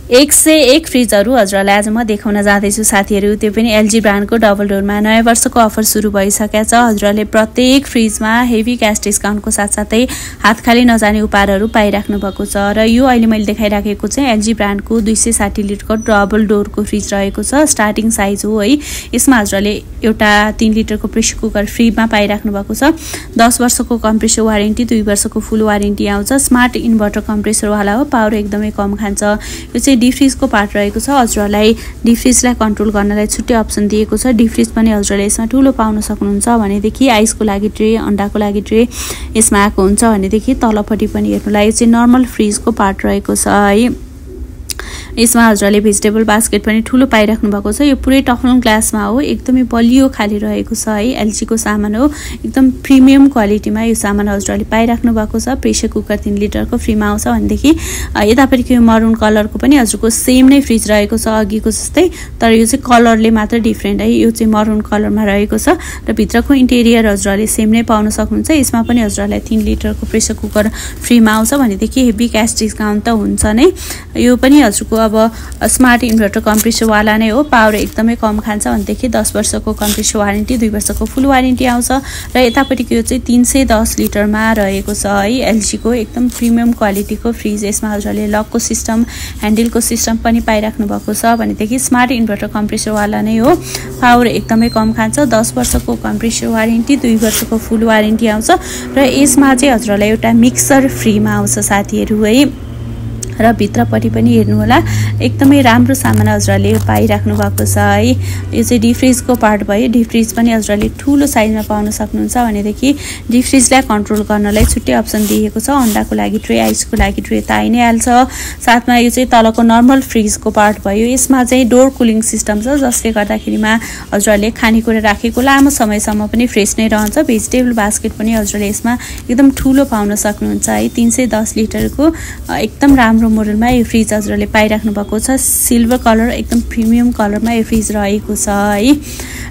101 फ्रिजहरू हजुरलाई आज म देखाउन जाँदैछु साथीहरू। त्यो पनि एलजी ब्रान्डको डबल डोरमा नयाँ वर्षको अफर सुरु भइसकेको छ। हजुरले प्रत्येक फ्रिजमा हेभी क्याश डिस्काउन्टको साथसाथै हात खाली नजाने उपहारहरू पाइराख्नु भएको छ। र यो अहिले मैले देखाइराखेको चाहिँ एलजी ब्रान्डको 260 लिटरको डबल डोरको फ्रिज रहेको छ। स्टार्टिङ साइज हो है। यसमा हजुरले एउटा 3 लिटरको प्रेसर कुकर फ्रीमा पाइराख्नु भएको छ। 10 वर्षको कम्प्रेसर वारेन्टी, 2 वर्षको फुल वारेन्टी आउँछ। स्मार्ट इन्भर्टर कम्प्रेसर वाला हो। पावर एकदमै कम खान्छ। यो चाहिँ डिफ्रिजको पार्ट रहेको छ। हजुरलाई डिफ्रिजलाई कन्ट्रोल गर्नलाई छुट्टै अप्सन दिएको छ। डिफ्रिज पनि हजुरले यसमा ठुलो पाउन सक्नुहुन्छ। भनेदेखि आइसको लागि ट्रे, अन्डाको लागि ट्रे यसमा आएको हुन्छ। भनेदेखि तलपट्टि पनि हेर्नुलाई यो चाहिँ नर्मल फ्रिजको पार्ट रहेको छ है। यसमा हजुरले भेजिटेबल बास्केट पनि ठुलो पाइराख्नु भएको छ। यो पुरै टफलन ग्लासमा हो। एकदमै बलियो खाली रहेको छ है। एलजीको सामान हो। एकदम प्रिमियम क्वालिटीमा यो सामान हजुरले पाइराख्नु भएको छ। प्रेसर कुकर 3 लिटरको फ्रीमा आउँछ। भनेदेखि यतापट्टिको यो मरुन कलरको पनि हजुरको सेम नै फ्रिज रहेको छ अघिको जस्तै, तर यो चाहिँ कलरले मात्र डिफ्रेन्ट है। यो चाहिँ मरुन कलरमा रहेको छ र भित्रको इन्टेरियर हजुरले सेम नै पाउन सक्नुहुन्छ। यसमा पनि हजुरलाई 3 लिटरको प्रेसर कुकर फ्रीमा आउँछ। भनेदेखि हेभी क्याश डिस्काउन्ट त हुन्छ नै। यो पनि हजुरको अब स्मार्ट इन्भर्टर कम्प्रेसर वाला नै हो। पावर एकदमै कम खान्छ। भनेदेखि 10 वर्षको कम्प्रेसर वारेन्टी, 2 वर्षको फुल वारेन्टी आउँछ। र यतापट्टिको यो चाहिँ 310 लिटरमा रहेको छ है। एलजीको एकदम प्रिमियम क्वालिटीको फ्रिज। यसमा हजुरले लकको सिस्टम, ह्यान्डलको सिस्टम पनि पाइराख्नु भएको छ। भनेदेखि स्मार्ट इन्भर्टर कम्प्रेसर वाला नै हो। पावर एकदमै कम खान्छ। 10 वर्षको कम्प्रेसर वारेन्टी, 2 वर्षको फुल वारेन्टी आउँछ। र यसमा चाहिँ हजुरलाई एउटा मिक्सर फ्रीमा आउँछ साथीहरू है। र भित्रपट्टि पनि हेर्नु होला, एकदमै राम्रो सामान हजुरले पाइराख्नु भएको छ है। यो चाहिँ डिफ्रिजको पार्ट भयो। डिफ्रिज पनि हजुरले ठुलो साइजमा पाउन सक्नुहुन्छ। भनेदेखि डिफ्रिजलाई कन्ट्रोल गर्नलाई छुट्टै अप्सन दिएको छ। अन्डाको लागि ट्रे, आइसको लागि ट्रे त आइ नै हाल्छ। साथमा यो चाहिँ तलको नर्मल फ्रिजको पार्ट भयो। यसमा चाहिँ डोर कुलिङ सिस्टम छ, जसले गर्दाखेरिमा हजुरले खानेकुरा राखेको लामो समयसम्म पनि फ्रेस नै रहन्छ। भेजिटेबल बास्केट पनि हजुरले यसमा एकदम ठुलो पाउन सक्नुहुन्छ है। 310 लिटरको एकदम राम्रो मोडलमा यो फ्रिज हजुरले पाइराख्नु भएको छ। सिल्भर कलर एकदम प्रिमियम कलरमा यो फ्रिज रहेको छ है।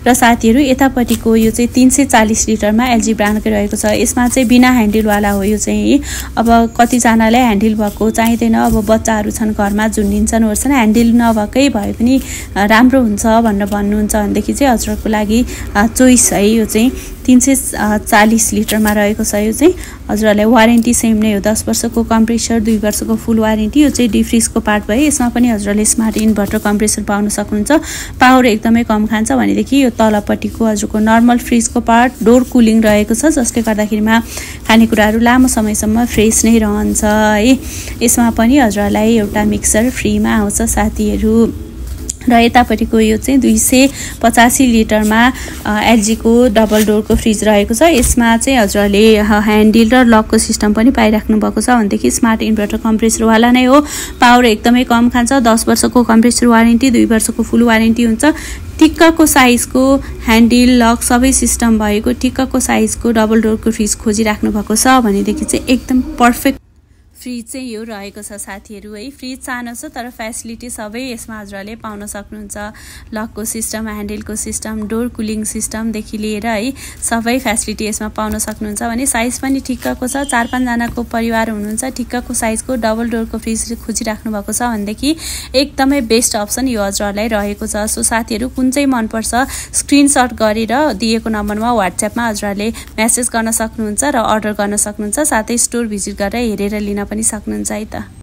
र साथीहरू यतापट्टिको यो चाहिँ 340 लिटरमा एलजी ब्रान्डकै रहेको छ। यसमा चाहिँ बिना ह्यान्डलवाला हो यो चाहिँ। अब कतिजनालाई ह्यान्डल भएको चाहिँदैन। अब बच्चाहरू छन् घरमा, झुन्डिन्छन् ओर्छन्, ह्यान्डल नभएकै भए पनि राम्रो हुन्छ भनेर भन्नुहुन्छ भनेदेखि चाहिँ हजुरको लागि चोइस है। यो चाहिँ 340 लिटरमा रहेको छ। यो चाहिँ हजुरहरूलाई वारेन्टी सेम नै हो। 10 वर्षको कम्प्रेसर, 2 वर्षको फुल वारेन्टी। यो चाहिँ डिफ्रिजको पार्ट भयो। यसमा पनि हजुरले स्मार्ट इन्भर्टर कम्प्रेसर पाउन सक्नुहुन्छ। पावर एकदमै कम खान्छ। भनेदेखि यो तलपट्टिको हजुरको नर्मल फ्रिजको पार्ट डोर कुलिङ रहेको छ, जसले गर्दाखेरिमा खानेकुराहरू लामो समयसम्म फ्रेस नै रहन्छ है। यसमा पनि हजुरलाई एउटा मिक्सर फ्रीमा आउँछ साथीहरू। र यतापट्टिको यो चाहिँ 285 लिटरमा एलजीको डबल डोरको फ्रिज रहेको छ। यसमा चाहिँ हजुरले ह्यान्डल र लकको सिस्टम पनि पाइराख्नु भएको छ। भनेदेखि स्मार्ट इन्भर्टर कम्प्रेसरवाला नै हो। पावर एकदमै कम खान्छ। 10 वर्षको कम्प्रेसर वारेन्टी, 2 वर्षको फुल वारेन्टी हुन्छ। ठिक्कको साइजको ह्यान्डल, लक सबै सिस्टम भएको ठिक्कको साइजको डबल डोरको फ्रिज खोजिराख्नु भएको छ भनेदेखि चाहिँ एकदम पर्फेक्ट फ्रिज चाहिँ यो रहेको छ साथीहरू है। फ्रिज सानो छ तर फेसिलिटी सबै यसमा हजुरले पाउन सक्नुहुन्छ। लकको सिस्टम, ह्यान्डलको सिस्टम, डोर कुलिङ सिस्टमदेखि लिएर है सबै फेसिलिटी यसमा पाउन सक्नुहुन्छ। भने साइज पनि ठिक्कको छ। 4-5 जनाको परिवार हुनुहुन्छ, ठिक्कको साइजको डबल डोरको फ्रिज खोजिराख्नु भएको छ भनेदेखि एकदमै बेस्ट अप्सन यो हजुरहरूलाई रहेको छ। सो साथीहरू कुन चाहिँ मनपर्छ स्क्रिनसट गरेर दिएको नम्बरमा वाट्सएपमा हजुरहरूले मेसेज गर्न सक्नुहुन्छ र अर्डर गर्न सक्नुहुन्छ। साथै स्टोर भिजिट गरेर हेरेर लिन पनि सक्नुहुन्छ है त।